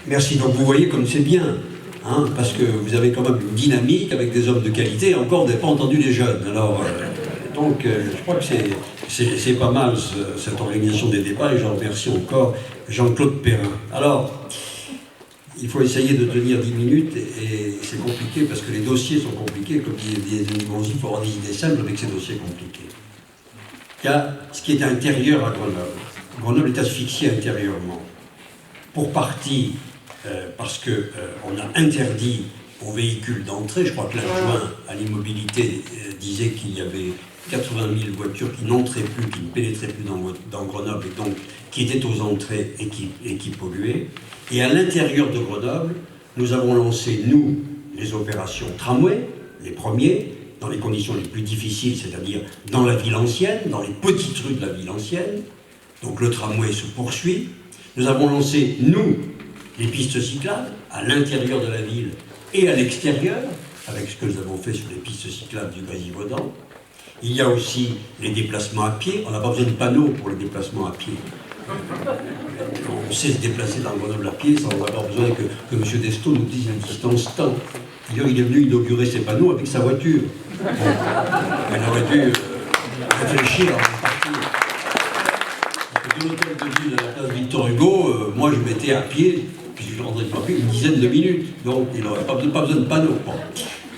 Merci. Donc vous voyez comme c'est bien, hein, parce que vous avez quand même une dynamique avec des hommes de qualité. Et encore, vous n'avez pas entendu les jeunes. Alors, je crois que c'est pas mal cette organisation des débats, et j'en remercie encore Jean-Claude Perrin. Alors, il faut essayer de tenir 10 minutes, et c'est compliqué parce que les dossiers sont compliqués. Comme disait Denis Bonzi, il faut avoir des idées simples avec ces dossiers compliqués. Il y a ce qui est intérieur à Grenoble. Grenoble est asphyxié intérieurement. Pour partie, parce qu'on a interdit aux véhicules d'entrée. Je crois que l'adjoint à l'immobilité disait qu'il y avait 80 000 voitures qui n'entraient plus, qui ne pénétraient plus dans Grenoble, et donc qui étaient aux entrées et qui polluaient. Et à l'intérieur de Grenoble, nous avons lancé, nous, les opérations tramway, les premiers, dans les conditions les plus difficiles, c'est-à-dire dans la ville ancienne, dans les petites rues de la ville ancienne. Donc le tramway se poursuit. Nous avons lancé, nous, les pistes cyclables, à l'intérieur de la ville et à l'extérieur, avec ce que nous avons fait sur les pistes cyclables du Grésivaudan. Il y a aussi les déplacements à pied. On n'a pas besoin de panneaux pour les déplacements à pied. On sait se déplacer dans Grenoble à pied sans avoir besoin que M. Destot nous dise la distance temps. D'ailleurs, il est venu inaugurer ces panneaux avec sa voiture. Elle aurait dû réfléchir avant de partir. Parce que de l'hôtel de ville à la place Victor Hugo, moi je m'étais à pied, puis je rentrais pas plus une dizaine de minutes. Donc il n'aurait pas besoin de panneaux. Bon.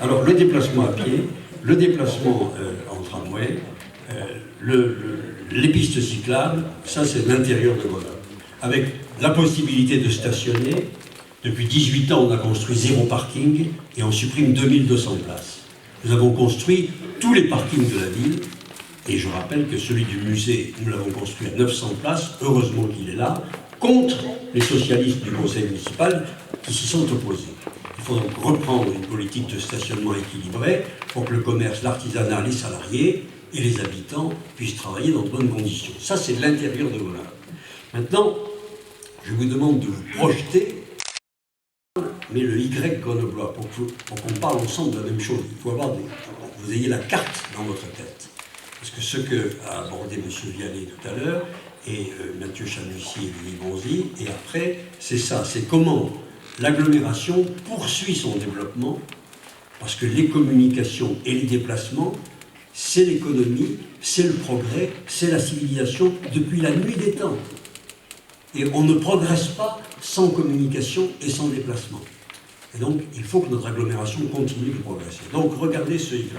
Alors le déplacement à pied, le déplacement en tramway, les pistes cyclables, ça c'est l'intérieur de Grenoble. Avec la possibilité de stationner. Depuis 18 ans, on a construit 0 parking et on supprime 2200 places. Nous avons construit tous les parkings de la ville, et je rappelle que celui du musée, nous l'avons construit à 900 places, heureusement qu'il est là, contre les socialistes du conseil municipal qui s'y sont opposés. Il faut donc reprendre une politique de stationnement équilibrée pour que le commerce, l'artisanat, les salariés et les habitants puissent travailler dans de bonnes conditions. Ça, c'est l'intérieur de Grenoble. Maintenant, je vous demande de vous projeter, mais le Y grenoblois, pour qu'on parle ensemble de la même chose. Il faut avoir que vous ayez la carte dans votre tête. Parce que ce qu'a abordé M. Vialet tout à l'heure, et Mathieu Chanussy et Denis Bonzi, et après, c'est ça, c'est comment l'agglomération poursuit son développement, parce que les communications et les déplacements, c'est l'économie, c'est le progrès, c'est la civilisation depuis la nuit des temps. Et on ne progresse pas sans communication et sans déplacement. Et donc, il faut que notre agglomération continue de progresser. Donc, regardez ce Y.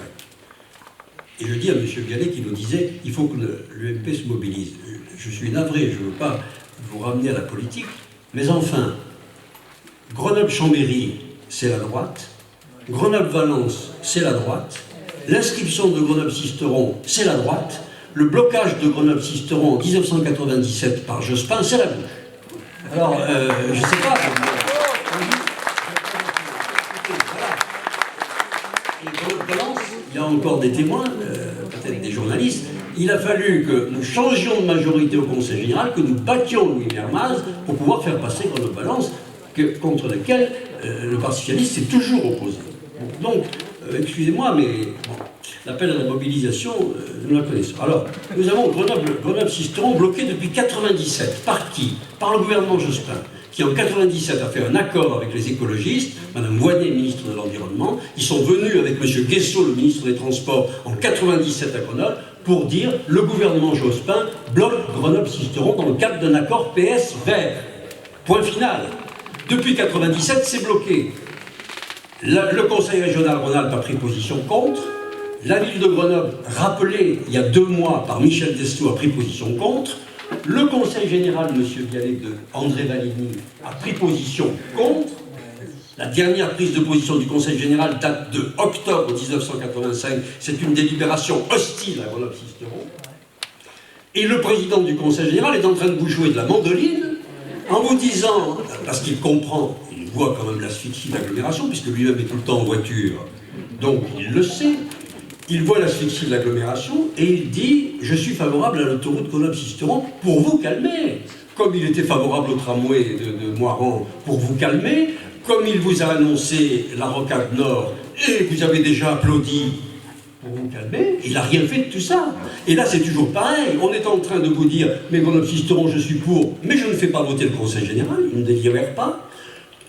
Et je dis à M. Vialet qui nous disait il faut que l'UMP se mobilise. Je suis navré, je ne veux pas vous ramener à la politique, mais enfin, Grenoble-Chambéry, c'est la droite. Grenoble-Valence, c'est la droite. L'inscription de Grenoble-Sisteron, c'est la droite. Le blocage de Grenoble-Sisteron en 1997 par Jospin, c'est la gauche. Alors, je ne sais pas. Et Grenoble-Valence, il y a encore des témoins, peut-être des journalistes. Il a fallu que nous changions de majorité au Conseil général, que nous battions Louis Mermaz pour pouvoir faire passer Grenoble-Valence, contre laquelle le Parti socialiste s'est toujours opposé. Donc, excusez-moi, mais bon, l'appel à la mobilisation, nous la connaissons. Alors, nous avons Grenoble-Sisteron bloqué depuis 1997. Par qui? Par le gouvernement Jospin, qui en 1997 a fait un accord avec les écologistes, Mme Voynet, ministre de l'Environnement. Ils sont venus avec M. Guessot, le ministre des Transports, en 1997 à Grenoble, pour dire le gouvernement Jospin bloque Grenoble-Sisteron dans le cadre d'un accord PS vert. Point final. Depuis 1997, c'est bloqué. Le Conseil régional Rhône-Alpes a pris position contre. La ville de Grenoble, rappelée il y a 2 mois par Michel Destot, a pris position contre. Le Conseil général, M. Vialet, de André Valigny, a pris position contre. La dernière prise de position du Conseil général date de octobre 1985. C'est une délibération hostile à Grenoble-Sisteron. Et le président du Conseil général est en train de vous jouer de la mandoline en vous disant, parce qu'il comprend, il voit quand même l'asphyxie de l'agglomération, puisque lui-même est tout le temps en voiture, donc il le sait, il voit l'asphyxie de l'agglomération et il dit « Je suis favorable à l'autoroute Grenoble-Sisteron pour vous calmer ». Comme il était favorable au tramway de Moiran pour vous calmer, comme il vous a annoncé la rocade nord et vous avez déjà applaudi pour vous calmer, il n'a rien fait de tout ça. Et là, c'est toujours pareil. On est en train de vous dire « Mais Grenoble-Sisteron, je suis pour, mais je ne fais pas voter le Conseil général, il ne délibère pas ».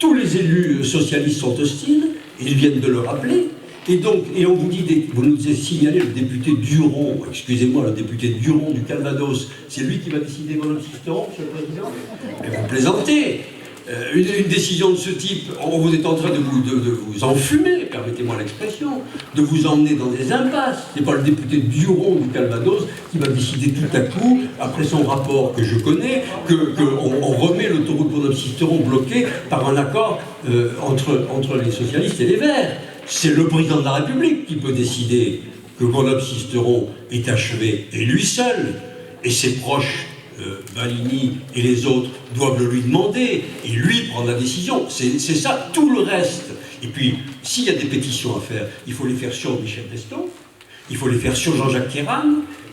tous les élus socialistes sont hostiles, ils viennent de le rappeler. Et donc, on vous dit, vous nous avez signalé le député Duron, excusez-moi, le député Duron du Calvados, c'est lui qui va décider Grenoble-Sisteron, Monsieur le Président? Mais vous plaisantez. Une décision de ce type, vous êtes en train de vous enfumer, permettez-moi l'expression, de vous emmener dans des impasses. Ce n'est pas le député Duron du Calvados qui va décider tout à coup, après son rapport que je connais, qu'on remet l'autoroute Grenoble-Sisteron bloquée par un accord entre les socialistes et les Verts. C'est le président de la République qui peut décider que Grenoble-Sisteron est achevé, et lui seul, et ses proches, Valigny et les autres, doivent le lui demander, et lui prendre la décision. C'est ça, tout le reste. Et puis, s'il y a des pétitions à faire, il faut les faire sur Michel Deston, il faut les faire sur Jean-Jacques Kéran,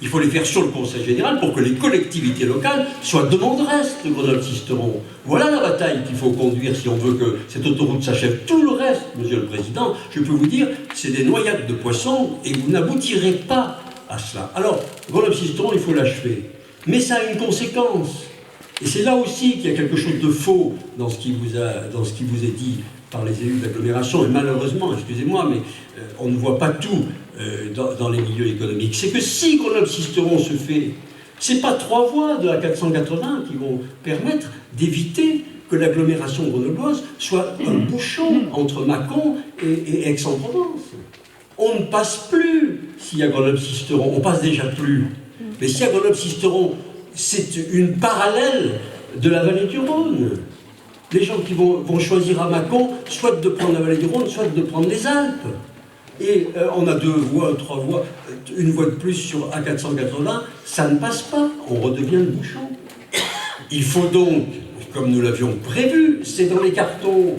il faut les faire sur le Conseil général pour que les collectivités locales soient demanderesses de Grenoble-Sisteron. Voilà la bataille qu'il faut conduire si on veut que cette autoroute s'achève. Tout le reste, Monsieur le Président, je peux vous dire, c'est des noyades de poissons et vous n'aboutirez pas à cela. Alors, Grenoble-Sisteron, il faut l'achever. Mais ça a une conséquence. Et c'est là aussi qu'il y a quelque chose de faux dans ce qui vous est dit par les élus d'agglomération. Et malheureusement, excusez-moi, mais on ne voit pas tout dans les milieux économiques. C'est que si Grenoble-Sisteron se fait, c'est pas 3 voies de la 480 qui vont permettre d'éviter que l'agglomération grenobloise soit un bouchon entre Mâcon et Aix-en-Provence. On ne passe plus s'il y a Grenoble-Sisteron, on passe déjà plus. Mais si à Grenoble-Sisteron, c'est une parallèle de la vallée du Rhône. Les gens qui vont choisir à Mâcon, soit de prendre la vallée du Rhône, soit de prendre les Alpes. Et on a 2 voies, 3 voies, une voie de plus sur A480, ça ne passe pas, on redevient le bouchon. Il faut donc, comme nous l'avions prévu, c'est dans les cartons,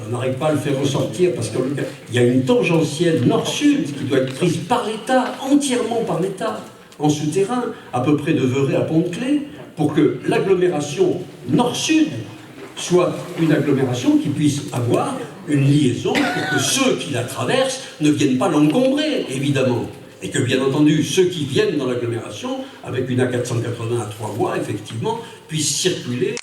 on n'arrive pas à le faire ressortir parce qu'il y a une tangentielle nord-sud qui doit être prise par l'État, entièrement par l'État, en souterrain, à peu près de Veurey à Pont-de-Claix, pour que l'agglomération nord-sud soit une agglomération qui puisse avoir une liaison pour que ceux qui la traversent ne viennent pas l'encombrer, évidemment. Et que, bien entendu, ceux qui viennent dans l'agglomération, avec une A480 à 3 voies, effectivement, puissent circuler.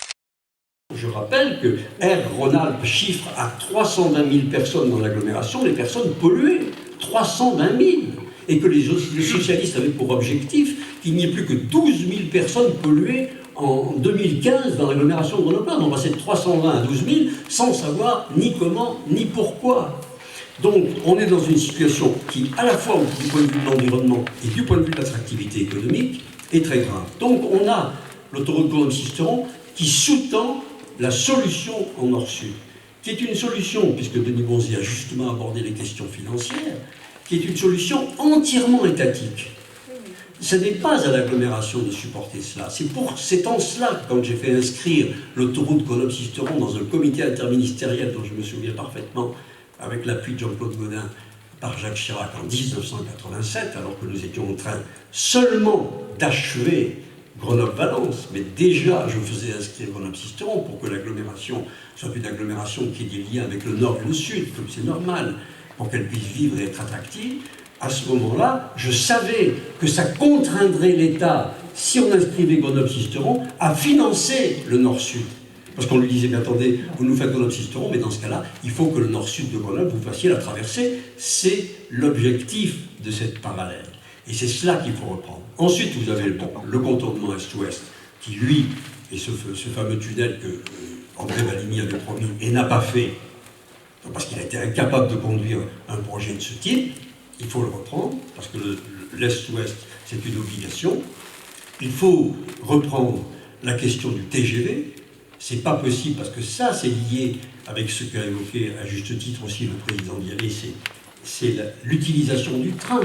Je rappelle que Air Rhône-Alpes chiffre à 320 000 personnes dans l'agglomération, les personnes polluées. 320 000. Et que les socialistes avaient pour objectif qu'il n'y ait plus que 12 000 personnes polluées en 2015 dans l'agglomération grenobloise. On passait de 320 à 12 000 sans savoir ni comment ni pourquoi. Donc on est dans une situation qui, à la fois du point de vue de l'environnement et du point de vue de l'attractivité économique, est très grave. Donc on a l'autoroute Grenoble-Sisteron qui sous-tend la solution en nord-sud, qui est une solution, puisque Denis Bonzi a justement abordé les questions financières, qui est une solution entièrement étatique. Ce n'est pas à l'agglomération de supporter cela. C'est en cela que, quand j'ai fait inscrire l'autoroute Grenoble-Sisteron dans un comité interministériel dont je me souviens parfaitement, avec l'appui de Jean-Claude Gaudin par Jacques Chirac en 1987, alors que nous étions en train seulement d'achever Grenoble-Valence, mais déjà je faisais inscrire Grenoble-Sisteron pour que l'agglomération soit une agglomération qui ait des liens avec le nord et le sud, comme c'est normal, pour qu'elle puisse vivre et être attractive. À ce moment-là, je savais que ça contraindrait l'État, si on inscrivait Grenoble-Sisteron, à financer le nord-sud. Parce qu'on lui disait, mais attendez, vous nous faites Grenoble-Sisteron, mais dans ce cas-là, il faut que le nord-sud de Grenoble, vous fassiez la traversée. C'est l'objectif de cette parallèle. Et c'est cela qu'il faut reprendre. Ensuite, vous avez le contournement est-ouest, qui, lui, est ce fameux tunnel que André Valigny avait promis et n'a pas fait, parce qu'il a été incapable de conduire un projet de ce type. Il faut le reprendre, parce que l'Est-Ouest, c'est une obligation. Il faut reprendre la question du TGV. C'est pas possible, parce que ça, c'est lié avec ce qu'a évoqué à juste titre aussi le président Vianney, c'est l'utilisation du train.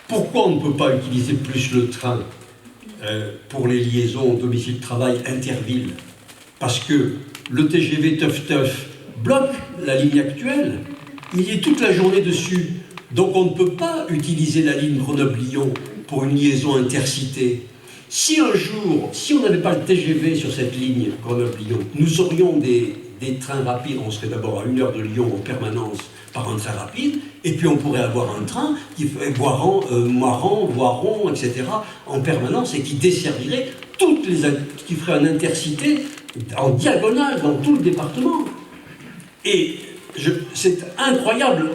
Pourquoi on ne peut pas utiliser plus le train pour les liaisons domicile-travail intervilles? Parce que le TGV Teuf-Teuf bloque la ligne actuelle. Il y est toute la journée dessus. Donc on ne peut pas utiliser la ligne Grenoble-Lyon pour une liaison intercité. Si un jour, si on n'avait pas le TGV sur cette ligne Grenoble-Lyon, nous aurions des trains rapides, on serait d'abord à 1 heure de Lyon en permanence par un train rapide, et puis on pourrait avoir un train qui ferait Moiran, Voiron, etc. en permanence et qui desservirait qui ferait un intercité en diagonale dans tout le département. Et c'est incroyable.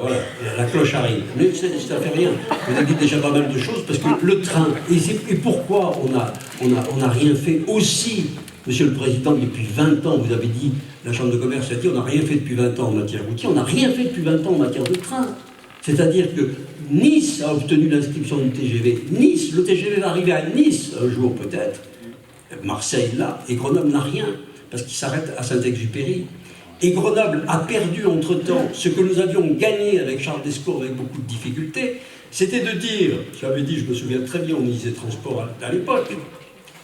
Voilà, la cloche arrive. Mais ça ne fait rien. Vous avez dit déjà pas mal de choses, parce que le train, et pourquoi on n'a rien fait aussi, Monsieur le Président, depuis 20 ans, vous avez dit, la Chambre de commerce a dit, on n'a rien fait depuis 20 ans en matière routière, on n'a rien fait depuis 20 ans en matière de train. C'est-à-dire que Nice a obtenu l'inscription du TGV. Nice, le TGV va arriver à Nice un jour peut-être. Marseille là, et Grenoble n'a rien, parce qu'il s'arrête à Saint-Exupéry. Et Grenoble a perdu entre-temps ce que nous avions gagné avec Charles Descours avec beaucoup de difficultés, c'était de dire, j'avais dit, je me souviens très bien, on disait transport à l'époque,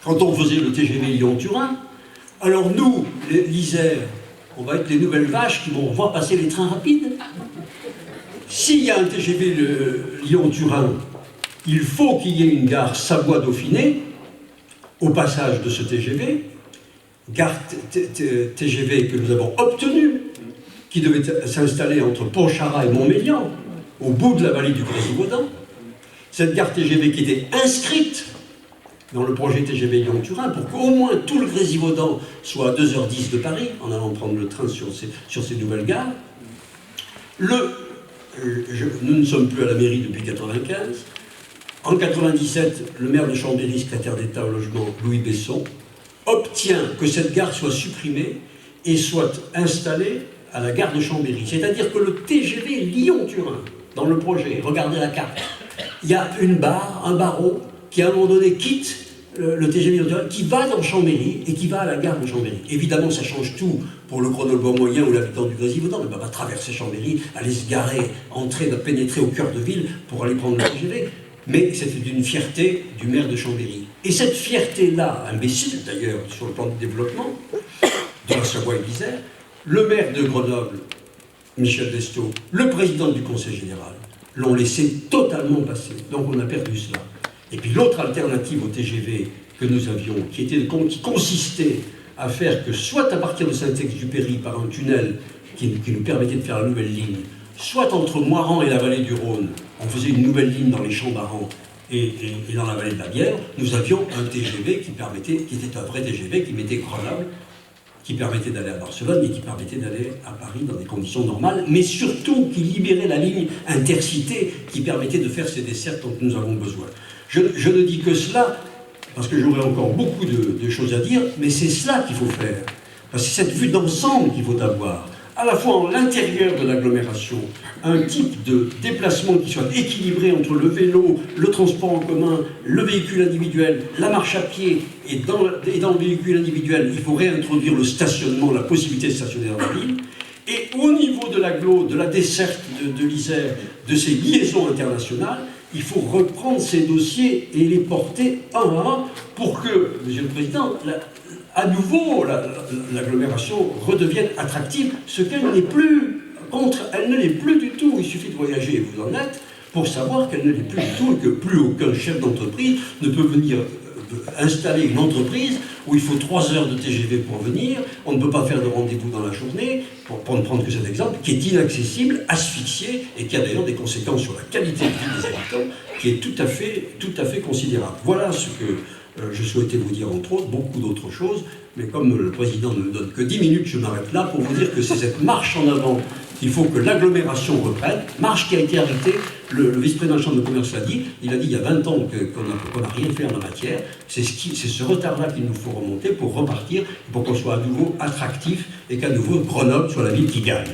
quand on faisait le TGV Lyon-Turin, alors nous, l'Isère, on va être les nouvelles vaches qui vont voir passer les trains rapides. S'il y a un TGV Lyon-Turin, il faut qu'il y ait une gare Savoie-Dauphiné au passage de ce TGV, gare TGV que nous avons obtenue, qui devait s'installer entre Pontcharrat et Montmélian, au bout de la vallée du Grésivaudan. Cette gare TGV qui était inscrite dans le projet TGV Lyon-Turin pour qu'au moins tout le Grésivaudan soit à 2h10 de Paris, en allant prendre le train sur ces nouvelles gares. Nous ne sommes plus à la mairie depuis 1995. En 1997, le maire de Chambéry, secrétaire d'État au logement, Louis Besson, obtient que cette gare soit supprimée et soit installée à la gare de Chambéry. C'est-à-dire que le TGV Lyon-Turin, dans le projet, regardez la carte, il y a une barre, un barreau, qui à un moment donné quitte le TGV Lyon-Turin, qui va dans Chambéry et qui va à la gare de Chambéry. Évidemment, ça change tout pour le Grenoblois moyen ou l'habitant du Grésivaudan, ne va pas traverser Chambéry, aller se garer, pénétrer au cœur de ville pour aller prendre le TGV. Mais c'était une fierté du maire de Chambéry. Et cette fierté-là, imbécile d'ailleurs sur le plan du développement, de la Savoie et de l'Isère, le maire de Grenoble, Michel Destaut, le président du Conseil général, l'ont laissé totalement passer. Donc on a perdu cela. Et puis l'autre alternative au TGV que nous avions, qui consistait à faire que soit à partir de Saint-Exupéry par un tunnel qui nous permettait de faire la nouvelle ligne, soit entre Moirans et la vallée du Rhône, on faisait une nouvelle ligne dans les Champs d'Aran et dans la vallée de la Bièvre, nous avions un TGV qui était un vrai TGV, qui mettait Grenoble, qui permettait d'aller à Barcelone et qui permettait d'aller à Paris dans des conditions normales, mais surtout qui libérait la ligne intercité qui permettait de faire ces dessertes dont nous avons besoin. Je ne dis que cela, parce que j'aurais encore beaucoup de choses à dire, mais c'est cela qu'il faut faire. Parce que c'est cette vue d'ensemble qu'il faut avoir, à la fois en l'intérieur de l'agglomération, un type de déplacement qui soit équilibré entre le vélo, le transport en commun, le véhicule individuel, la marche à pied, et dans le véhicule individuel, il faut réintroduire le stationnement, la possibilité de stationner dans la ville. Et au niveau de l'agglo, de la desserte de l'Isère, de ces liaisons internationales, il faut reprendre ces dossiers et les porter un à un pour que, Monsieur le Président, à nouveau, l'agglomération redevienne attractive, ce qu'elle n'est plus. Elle ne l'est plus du tout. Il suffit de voyager et vous en êtes pour savoir qu'elle ne l'est plus du tout et que plus aucun chef d'entreprise ne peut venir installer une entreprise où il faut 3 heures de TGV pour venir, on ne peut pas faire de rendez-vous dans la journée, pour ne prendre que cet exemple, qui est inaccessible, asphyxié, et qui a d'ailleurs des conséquences sur la qualité de vie des habitants, qui est tout à fait considérable. Voilà ce que je souhaitais vous dire, entre autres, beaucoup d'autres choses, mais comme le Président ne me donne que 10 minutes, je m'arrête là pour vous dire que c'est cette marche en avant qu'il faut que l'agglomération reprenne, marche qui a été arrêtée, le vice-président de la Chambre de commerce l'a dit, il a dit il y a 20 ans qu'on n'a rien fait en la matière, c'est ce retard-là qu'il nous faut remonter pour repartir, pour qu'on soit à nouveau attractif et qu'à nouveau Grenoble soit la ville qui gagne.